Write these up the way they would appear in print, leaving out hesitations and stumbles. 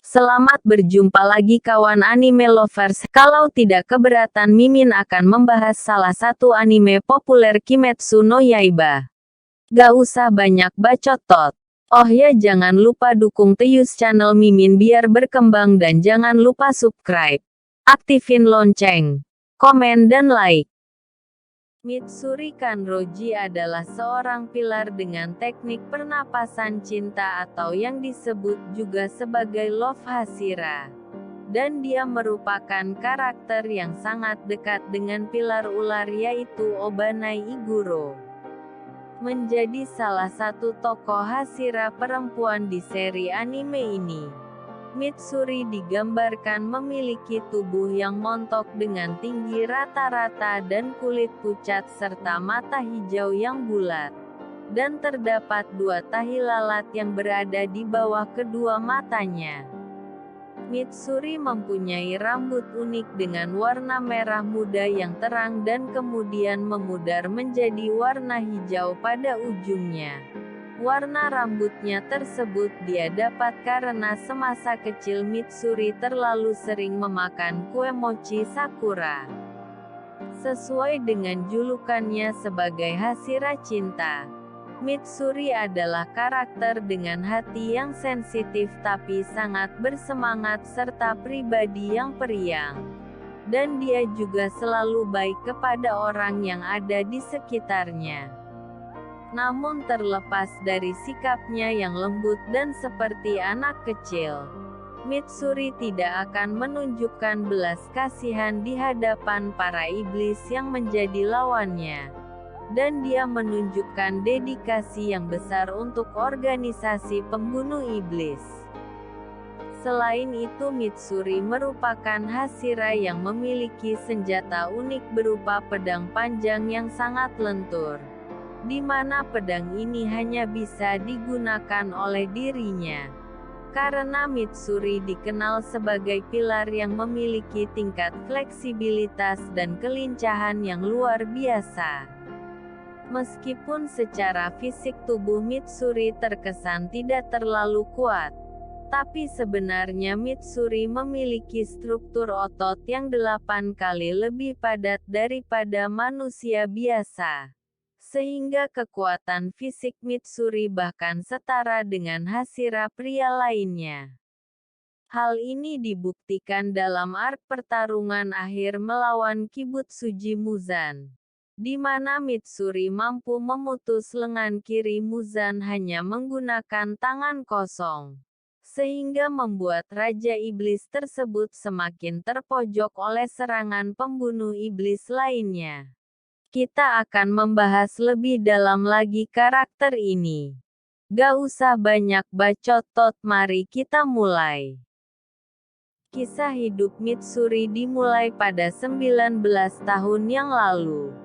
Selamat berjumpa lagi kawan anime lovers. Kalau tidak keberatan, Mimin akan membahas salah satu anime populer, Kimetsu no Yaiba. Gak usah banyak bacot tot. Oh ya, jangan lupa dukung Teus channel Mimin biar berkembang dan jangan lupa subscribe. Aktifin lonceng, komen dan like. Mitsuri Kanroji adalah seorang pilar dengan teknik pernapasan cinta atau yang disebut juga sebagai Love Hashira. Dan dia merupakan karakter yang sangat dekat dengan pilar ular yaitu Obanai Iguro. Menjadi salah satu tokoh Hashira perempuan di seri anime ini. Mitsuri digambarkan memiliki tubuh yang montok dengan tinggi rata-rata dan kulit pucat serta mata hijau yang bulat. Dan terdapat dua tahi lalat yang berada di bawah kedua matanya. Mitsuri mempunyai rambut unik dengan warna merah muda yang terang dan kemudian memudar menjadi warna hijau pada ujungnya. Warna rambutnya tersebut dia dapat karena semasa kecil Mitsuri terlalu sering memakan kue mochi sakura. Sesuai dengan julukannya sebagai Hashira cinta, Mitsuri adalah karakter dengan hati yang sensitif tapi sangat bersemangat serta pribadi yang periang. Dan dia juga selalu baik kepada orang yang ada di sekitarnya. Namun terlepas dari sikapnya yang lembut dan seperti anak kecil, Mitsuri tidak akan menunjukkan belas kasihan di hadapan para iblis yang menjadi lawannya. Dan dia menunjukkan dedikasi yang besar untuk organisasi pembunuh iblis. Selain itu, Mitsuri merupakan Hashira yang memiliki senjata unik berupa pedang panjang yang sangat lentur, di mana pedang ini hanya bisa digunakan oleh dirinya. Karena Mitsuri dikenal sebagai pilar yang memiliki tingkat fleksibilitas dan kelincahan yang luar biasa. Meskipun secara fisik tubuh Mitsuri terkesan tidak terlalu kuat, tapi sebenarnya Mitsuri memiliki struktur otot yang 8 kali lebih padat daripada manusia biasa. Sehingga kekuatan fisik Mitsuri bahkan setara dengan Hashira pria lainnya. Hal ini dibuktikan dalam arc pertarungan akhir melawan Kibutsuji Muzan, di mana Mitsuri mampu memutus lengan kiri Muzan hanya menggunakan tangan kosong, sehingga membuat Raja Iblis tersebut semakin terpojok oleh serangan pembunuh iblis lainnya. Kita akan membahas lebih dalam lagi karakter ini. Gak usah banyak bacot tot, mari kita mulai. Kisah hidup Mitsuri dimulai pada 19 tahun yang lalu,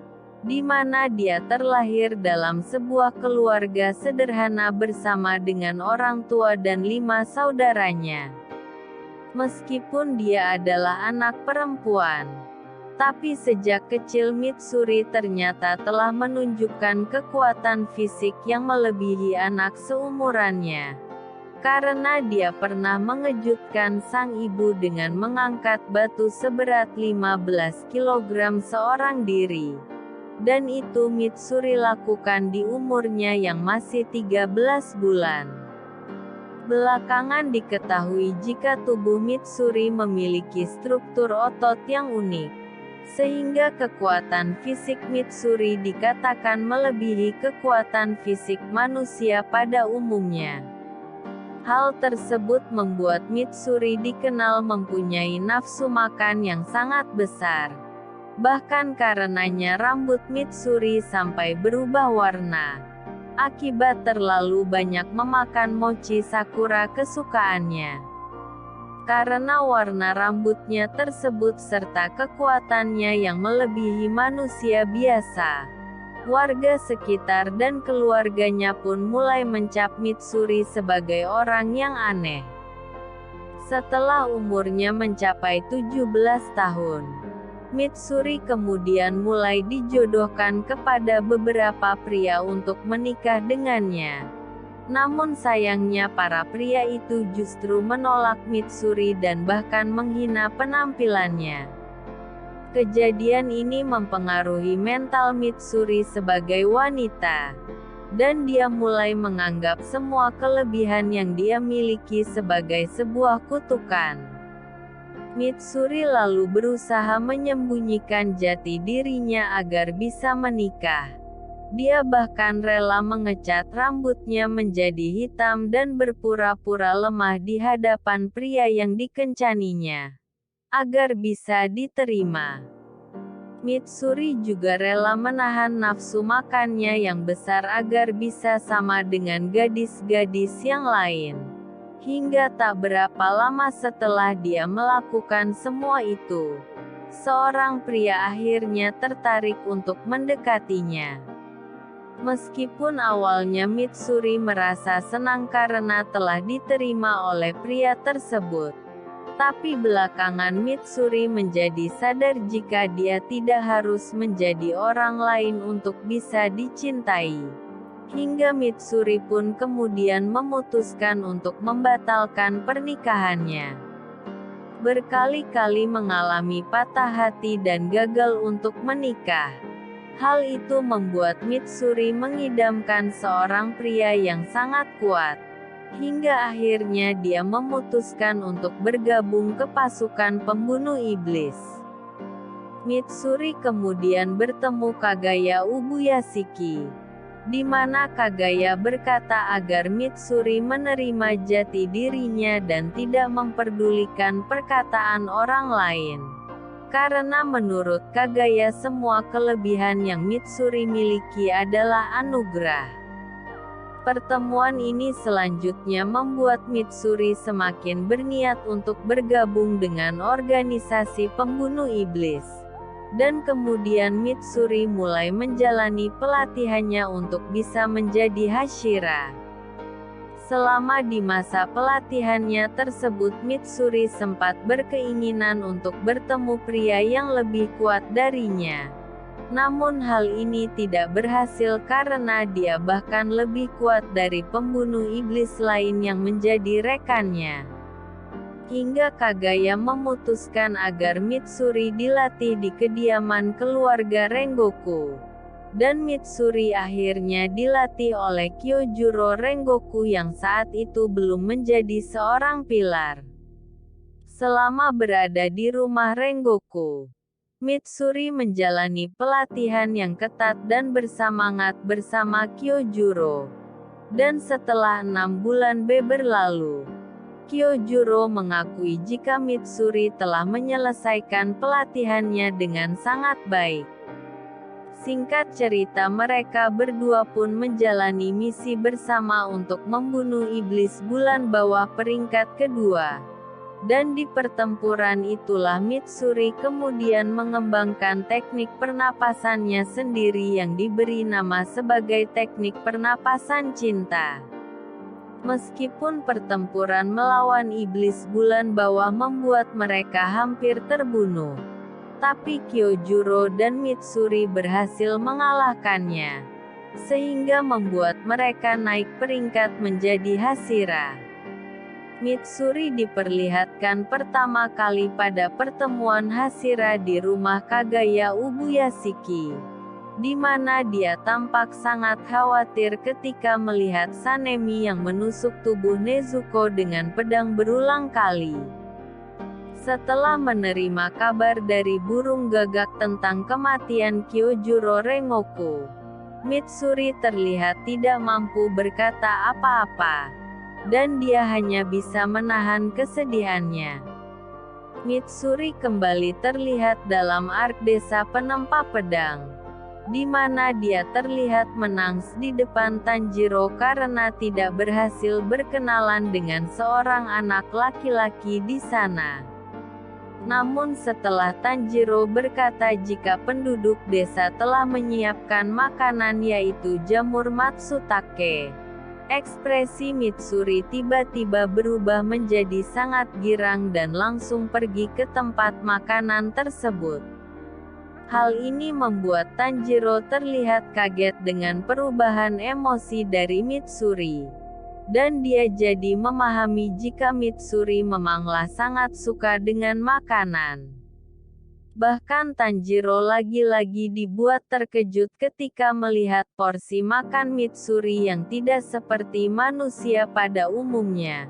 di mana dia terlahir dalam sebuah keluarga sederhana bersama dengan orang tua dan 5 saudaranya. Meskipun dia adalah anak perempuan, tapi sejak kecil Mitsuri ternyata telah menunjukkan kekuatan fisik yang melebihi anak seumurannya. Karena dia pernah mengejutkan sang ibu dengan mengangkat batu seberat 15 kg seorang diri. Dan itu Mitsuri lakukan di umurnya yang masih 13 bulan. Belakangan diketahui jika tubuh Mitsuri memiliki struktur otot yang unik, sehingga kekuatan fisik Mitsuri dikatakan melebihi kekuatan fisik manusia pada umumnya. Hal tersebut membuat Mitsuri dikenal mempunyai nafsu makan yang sangat besar. Bahkan karenanya rambut Mitsuri sampai berubah warna, akibat terlalu banyak memakan mochi sakura kesukaannya. Karena warna rambutnya tersebut serta kekuatannya yang melebihi manusia biasa, warga sekitar dan keluarganya pun mulai mencap Mitsuri sebagai orang yang aneh. Setelah umurnya mencapai 17 tahun, Mitsuri kemudian mulai dijodohkan kepada beberapa pria untuk menikah dengannya. Namun sayangnya para pria itu justru menolak Mitsuri dan bahkan menghina penampilannya. Kejadian ini mempengaruhi mental Mitsuri sebagai wanita, dan dia mulai menganggap semua kelebihan yang dia miliki sebagai sebuah kutukan. Mitsuri lalu berusaha menyembunyikan jati dirinya agar bisa menikah. Dia bahkan rela mengecat rambutnya menjadi hitam dan berpura-pura lemah di hadapan pria yang dikencaninya, agar bisa diterima. Mitsuri juga rela menahan nafsu makannya yang besar agar bisa sama dengan gadis-gadis yang lain. Hingga tak berapa lama setelah dia melakukan semua itu, seorang pria akhirnya tertarik untuk mendekatinya. Meskipun awalnya Mitsuri merasa senang karena telah diterima oleh pria tersebut, tapi belakangan Mitsuri menjadi sadar jika dia tidak harus menjadi orang lain untuk bisa dicintai. Hingga Mitsuri pun kemudian memutuskan untuk membatalkan pernikahannya. Berkali-kali mengalami patah hati dan gagal untuk menikah. Hal itu membuat Mitsuri mengidamkan seorang pria yang sangat kuat. Hingga akhirnya dia memutuskan untuk bergabung ke pasukan pembunuh iblis. Mitsuri kemudian bertemu Kagaya Ubuyashiki, di mana Kagaya berkata agar Mitsuri menerima jati dirinya dan tidak memperdulikan perkataan orang lain. Karena menurut Kagaya semua kelebihan yang Mitsuri miliki adalah anugerah. Pertemuan ini selanjutnya membuat Mitsuri semakin berniat untuk bergabung dengan organisasi pembunuh iblis. Dan kemudian Mitsuri mulai menjalani pelatihannya untuk bisa menjadi Hashira. Selama di masa pelatihannya tersebut Mitsuri sempat berkeinginan untuk bertemu pria yang lebih kuat darinya. Namun hal ini tidak berhasil karena dia bahkan lebih kuat dari pembunuh iblis lain yang menjadi rekannya. Hingga Kagaya memutuskan agar Mitsuri dilatih di kediaman keluarga Rengoku. Dan Mitsuri akhirnya dilatih oleh Kyojuro Rengoku yang saat itu belum menjadi seorang pilar. Selama berada di rumah Rengoku, Mitsuri menjalani pelatihan yang ketat dan bersemangat bersama Kyojuro. Dan setelah 6 bulan berlalu, Kyojuro mengakui jika Mitsuri telah menyelesaikan pelatihannya dengan sangat baik. Singkat cerita mereka berdua pun menjalani misi bersama untuk membunuh iblis bulan bawah peringkat kedua. Dan di pertempuran itulah Mitsuri kemudian mengembangkan teknik pernapasannya sendiri yang diberi nama sebagai teknik pernapasan cinta. Meskipun pertempuran melawan iblis bulan bawah membuat mereka hampir terbunuh, tapi Kyojuro dan Mitsuri berhasil mengalahkannya, sehingga membuat mereka naik peringkat menjadi Hashira. Mitsuri diperlihatkan pertama kali pada pertemuan Hashira di rumah Kagaya Ubuyashiki, di mana dia tampak sangat khawatir ketika melihat Sanemi yang menusuk tubuh Nezuko dengan pedang berulang kali. Setelah menerima kabar dari burung gagak tentang kematian Kyojuro Rengoku, Mitsuri terlihat tidak mampu berkata apa-apa, dan dia hanya bisa menahan kesedihannya. Mitsuri kembali terlihat dalam arc desa penempa pedang, di mana dia terlihat menangis di depan Tanjiro karena tidak berhasil berkenalan dengan seorang anak laki-laki di sana. Namun setelah Tanjiro berkata jika penduduk desa telah menyiapkan makanan yaitu jamur matsutake, ekspresi Mitsuri tiba-tiba berubah menjadi sangat girang dan langsung pergi ke tempat makanan tersebut. Hal ini membuat Tanjiro terlihat kaget dengan perubahan emosi dari Mitsuri. Dan dia jadi memahami jika Mitsuri memanglah sangat suka dengan makanan. Bahkan Tanjiro lagi-lagi dibuat terkejut ketika melihat porsi makan Mitsuri yang tidak seperti manusia pada umumnya.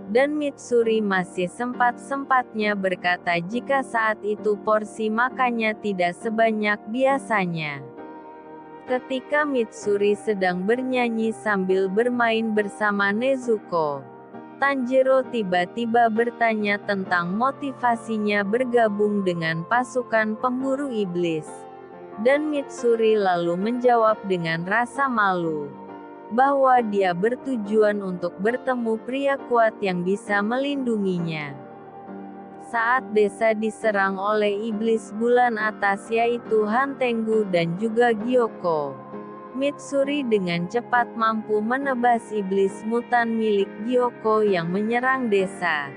Dan Mitsuri masih sempat-sempatnya berkata jika saat itu porsi makannya tidak sebanyak biasanya. Ketika Mitsuri sedang bernyanyi sambil bermain bersama Nezuko, Tanjiro tiba-tiba bertanya tentang motivasinya bergabung dengan pasukan pemburu iblis. Dan Mitsuri lalu menjawab dengan rasa malu, bahwa dia bertujuan untuk bertemu pria kuat yang bisa melindunginya. Saat desa diserang oleh iblis bulan atas yaitu Hantengu dan juga Gyoko, Mitsuri dengan cepat mampu menebas iblis mutan milik Gyoko yang menyerang desa.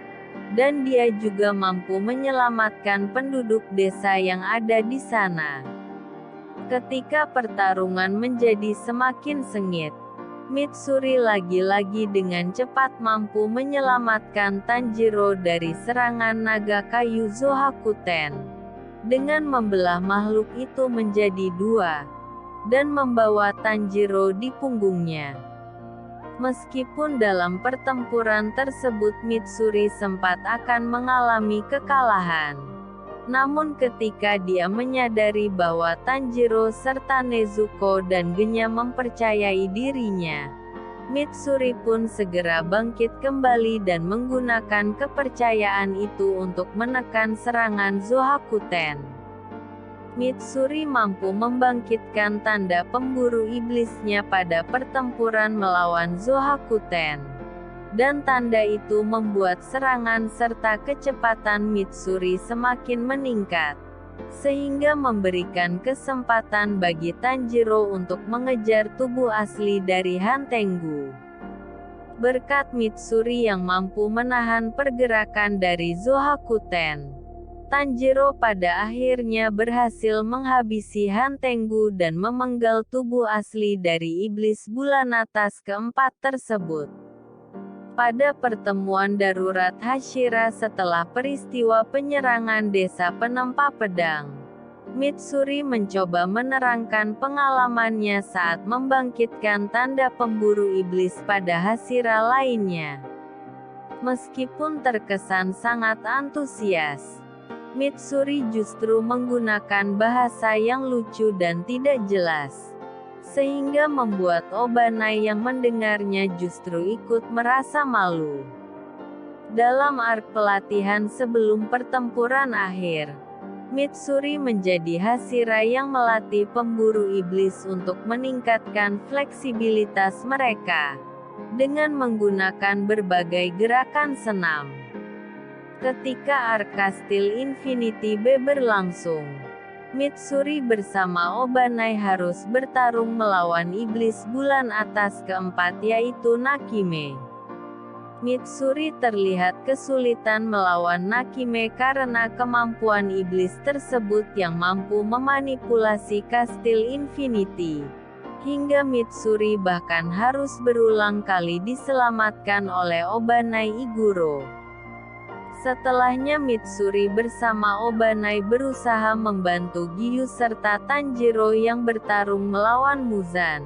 Dan dia juga mampu menyelamatkan penduduk desa yang ada di sana. Ketika pertarungan menjadi semakin sengit, Mitsuri lagi-lagi dengan cepat mampu menyelamatkan Tanjiro dari serangan naga kayu Zohakuten, dengan membelah makhluk itu menjadi dua, dan membawa Tanjiro di punggungnya. Meskipun dalam pertempuran tersebut Mitsuri sempat akan mengalami kekalahan, namun ketika dia menyadari bahwa Tanjiro serta Nezuko dan Genya mempercayai dirinya, Mitsuri pun segera bangkit kembali dan menggunakan kepercayaan itu untuk menekan serangan Zohakuten. Mitsuri mampu membangkitkan tanda pemburu iblisnya pada pertempuran melawan Zohakuten. Dan tanda itu membuat serangan serta kecepatan Mitsuri semakin meningkat, sehingga memberikan kesempatan bagi Tanjiro untuk mengejar tubuh asli dari Hantengu. Berkat Mitsuri yang mampu menahan pergerakan dari Zohakuten, Tanjiro pada akhirnya berhasil menghabisi Hantengu dan memenggal tubuh asli dari iblis bulan atas keempat tersebut. Pada pertemuan darurat Hashira setelah peristiwa penyerangan desa penempa pedang, Mitsuri mencoba menerangkan pengalamannya saat membangkitkan tanda pemburu iblis pada Hashira lainnya. Meskipun terkesan sangat antusias, Mitsuri justru menggunakan bahasa yang lucu dan tidak jelas, sehingga membuat Obanai yang mendengarnya justru ikut merasa malu. Dalam arc pelatihan sebelum pertempuran akhir, Mitsuri menjadi Hashira yang melatih pemburu iblis untuk meningkatkan fleksibilitas mereka, dengan menggunakan berbagai gerakan senam. Ketika arc Kastil Infinity B berlangsung, Mitsuri bersama Obanai harus bertarung melawan iblis bulan atas keempat yaitu Nakime. Mitsuri terlihat kesulitan melawan Nakime karena kemampuan iblis tersebut yang mampu memanipulasi Kastil Infinity, hingga Mitsuri bahkan harus berulang kali diselamatkan oleh Obanai Iguro. Setelahnya Mitsuri bersama Obanai berusaha membantu Giyu serta Tanjiro yang bertarung melawan Muzan,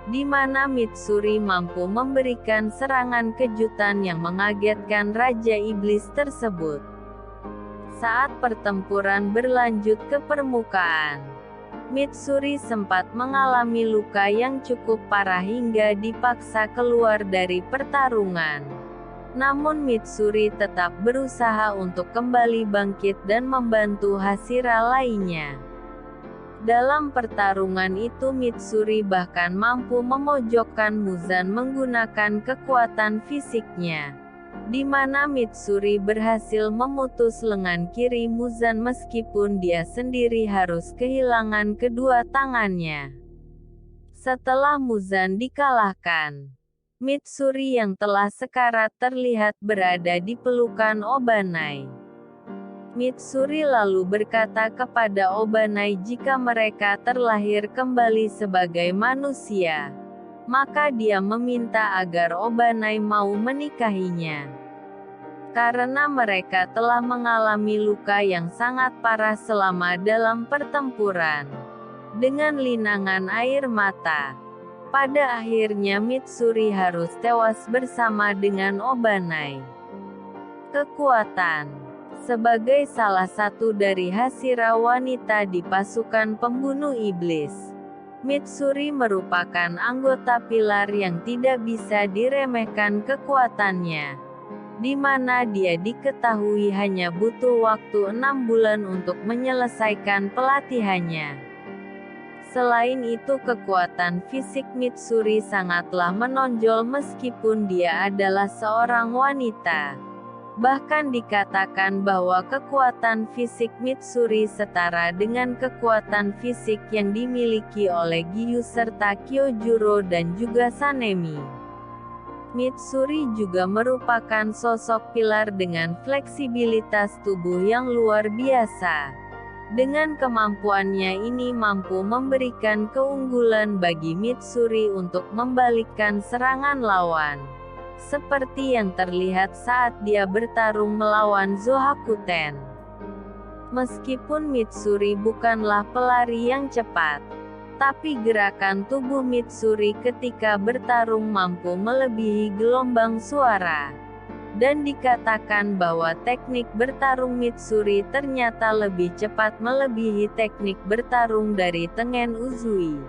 di mana Mitsuri mampu memberikan serangan kejutan yang mengagetkan Raja Iblis tersebut. Saat pertempuran berlanjut ke permukaan, Mitsuri sempat mengalami luka yang cukup parah hingga dipaksa keluar dari pertarungan. Namun Mitsuri tetap berusaha untuk kembali bangkit dan membantu Hashira lainnya. Dalam pertarungan itu Mitsuri bahkan mampu memojokkan Muzan menggunakan kekuatan fisiknya, di mana Mitsuri berhasil memutus lengan kiri Muzan meskipun dia sendiri harus kehilangan kedua tangannya. Setelah Muzan dikalahkan, Mitsuri yang telah sekarat terlihat berada di pelukan Obanai. Mitsuri lalu berkata kepada Obanai jika mereka terlahir kembali sebagai manusia, maka dia meminta agar Obanai mau menikahinya. Karena mereka telah mengalami luka yang sangat parah selama dalam pertempuran. Dengan linangan air mata, pada akhirnya Mitsuri harus tewas bersama dengan Obanai. Kekuatan. Sebagai salah satu dari Hashira wanita di pasukan pembunuh iblis, Mitsuri merupakan anggota pilar yang tidak bisa diremehkan kekuatannya, di mana dia diketahui hanya butuh waktu 6 bulan untuk menyelesaikan pelatihannya. Selain itu, kekuatan fisik Mitsuri sangatlah menonjol meskipun dia adalah seorang wanita. Bahkan dikatakan bahwa kekuatan fisik Mitsuri setara dengan kekuatan fisik yang dimiliki oleh Giyu serta Kyojuro dan juga Sanemi. Mitsuri juga merupakan sosok pilar dengan fleksibilitas tubuh yang luar biasa. Dengan kemampuannya ini mampu memberikan keunggulan bagi Mitsuri untuk membalikkan serangan lawan. Seperti yang terlihat saat dia bertarung melawan Zohakuten. Meskipun Mitsuri bukanlah pelari yang cepat, tapi gerakan tubuh Mitsuri ketika bertarung mampu melebihi gelombang suara. Dan dikatakan bahwa teknik bertarung Mitsuri ternyata lebih cepat melebihi teknik bertarung dari Tengen Uzui.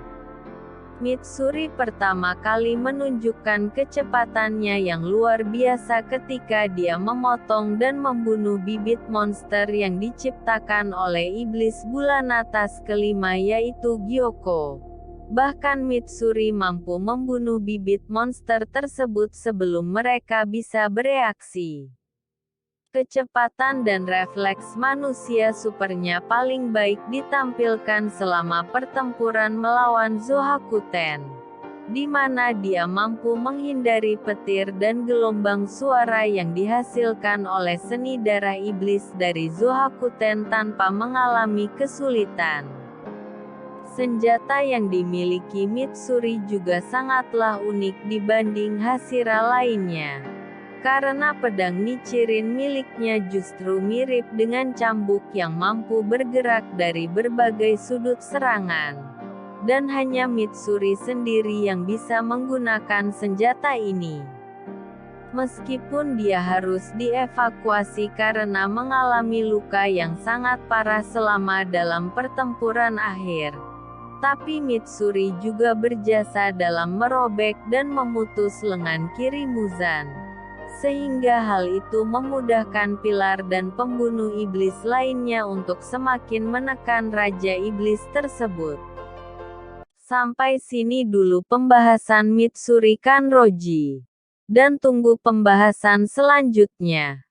Mitsuri pertama kali menunjukkan kecepatannya yang luar biasa ketika dia memotong dan membunuh bibit monster yang diciptakan oleh iblis bulan atas kelima yaitu Gyoko. Bahkan Mitsuri mampu membunuh bibit monster tersebut sebelum mereka bisa bereaksi. Kecepatan dan refleks manusia supernya paling baik ditampilkan selama pertempuran melawan Zohakuten, di mana dia mampu menghindari petir dan gelombang suara yang dihasilkan oleh seni darah iblis dari Zohakuten tanpa mengalami kesulitan. Senjata yang dimiliki Mitsuri juga sangatlah unik dibanding Hashira lainnya. Karena pedang Nichirin miliknya justru mirip dengan cambuk yang mampu bergerak dari berbagai sudut serangan. Dan hanya Mitsuri sendiri yang bisa menggunakan senjata ini. Meskipun dia harus dievakuasi karena mengalami luka yang sangat parah selama dalam pertempuran akhir. Tapi Mitsuri juga berjasa dalam merobek dan memutus lengan kiri Muzan. Sehingga hal itu memudahkan pilar dan pembunuh iblis lainnya untuk semakin menekan Raja Iblis tersebut. Sampai sini dulu pembahasan Mitsuri Kanroji. Dan tunggu pembahasan selanjutnya.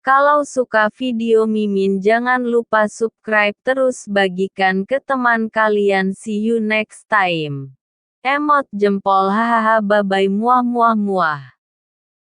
Kalau suka video Mimin jangan lupa subscribe terus bagikan ke teman kalian. See you next time. Emot jempol hahaha bye bye muah muah muah.